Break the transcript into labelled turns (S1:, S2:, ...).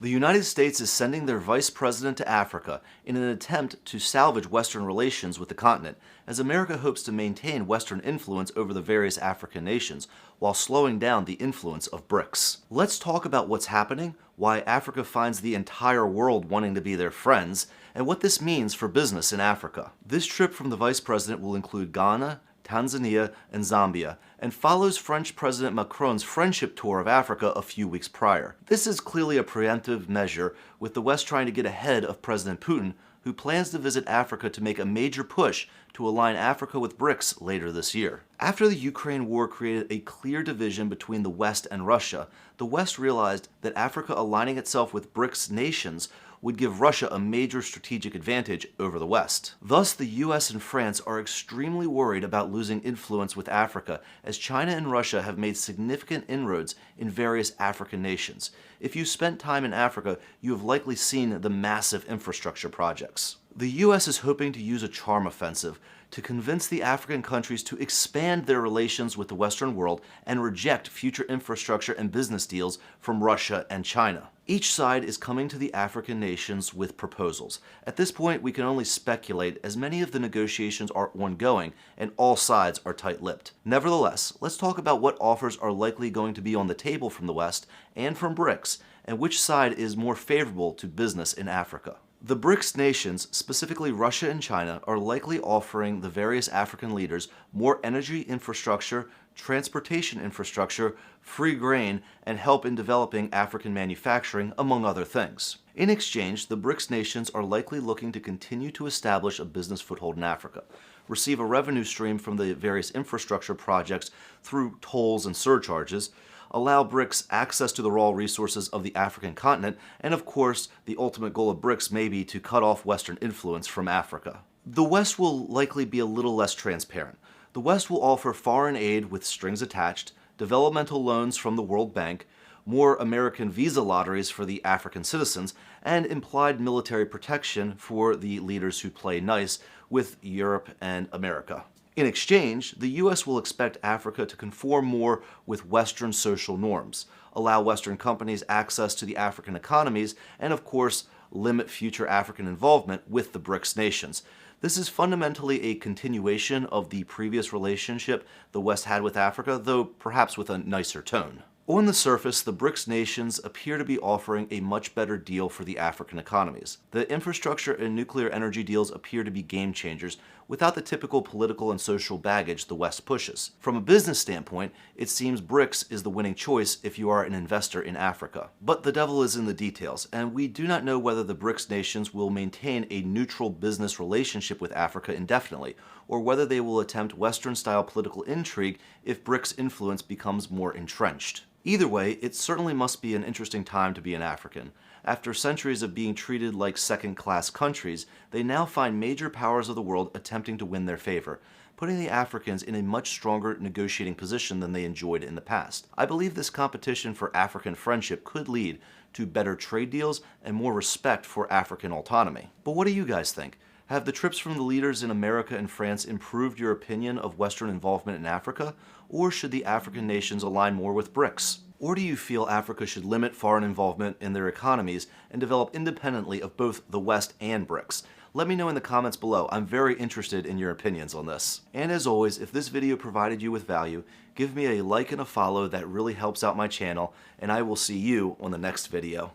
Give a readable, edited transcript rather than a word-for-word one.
S1: The United States is sending their vice president to Africa in an attempt to salvage Western relations with the continent, as America hopes to maintain Western influence over the various African nations while slowing down the influence of BRICS. Let's talk about what's happening, why Africa finds the entire world wanting to be their friends, and what this means for business in Africa. This trip from the vice president will include Ghana, Tanzania, and Zambia, and follows French President Macron's friendship tour of Africa a few weeks prior. This is clearly a preemptive measure, with the West trying to get ahead of President Putin, who plans to visit Africa to make a major push to align Africa with BRICS later this year. After the Ukraine war created a clear division between the West and Russia, the West realized that Africa aligning itself with BRICS nations would give Russia a major strategic advantage over the West. Thus, the US and France are extremely worried about losing influence with Africa, as China and Russia have made significant inroads in various African nations. If you spent time in Africa, you have likely seen the massive infrastructure projects. The US is hoping to use a charm offensive to convince the African countries to expand their relations with the Western world and reject future infrastructure and business deals from Russia and China. Each side is coming to the African nations with proposals. At this point, we can only speculate, as many of the negotiations are ongoing and all sides are tight-lipped. Nevertheless, let's talk about what offers are likely going to be on the table from the West and from BRICS, and which side is more favorable to business in Africa. The BRICS nations, specifically Russia and China, are likely offering the various African leaders more energy infrastructure, transportation infrastructure, free grain, and help in developing African manufacturing, among other things. In exchange, the BRICS nations are likely looking to continue to establish a business foothold in Africa, receive a revenue stream from the various infrastructure projects through tolls and surcharges, allow BRICS access to the raw resources of the African continent, and of course, the ultimate goal of BRICS may be to cut off Western influence from Africa. The West will likely be a little less transparent. The West will offer foreign aid with strings attached, developmental loans from the World Bank, more American visa lotteries for the African citizens, and implied military protection for the leaders who play nice with Europe and America. In exchange, the U.S. will expect Africa to conform more with Western social norms, allow Western companies access to the African economies, and of course, limit future African involvement with the BRICS nations. This is fundamentally a continuation of the previous relationship the West had with Africa, though perhaps with a nicer tone. On the surface, the BRICS nations appear to be offering a much better deal for the African economies. The infrastructure and nuclear energy deals appear to be game changers without the typical political and social baggage the West pushes. From a business standpoint, it seems BRICS is the winning choice if you are an investor in Africa. But the devil is in the details, and we do not know whether the BRICS nations will maintain a neutral business relationship with Africa indefinitely, or whether they will attempt Western-style political intrigue if BRICS influence becomes more entrenched. Either way, it certainly must be an interesting time to be an African. After centuries of being treated like second-class countries, they now find major powers of the world attempting to win their favor, putting the Africans in a much stronger negotiating position than they enjoyed in the past. I believe this competition for African friendship could lead to better trade deals and more respect for African autonomy. But what do you guys think? Have the trips from the leaders in America and France improved your opinion of Western involvement in Africa, or should the African nations align more with BRICS? Or do you feel Africa should limit foreign involvement in their economies and develop independently of both the West and BRICS? Let me know in the comments below. I'm very interested in your opinions on this. And as always, if this video provided you with value, give me a like and a follow. That really helps out my channel, and I will see you on the next video.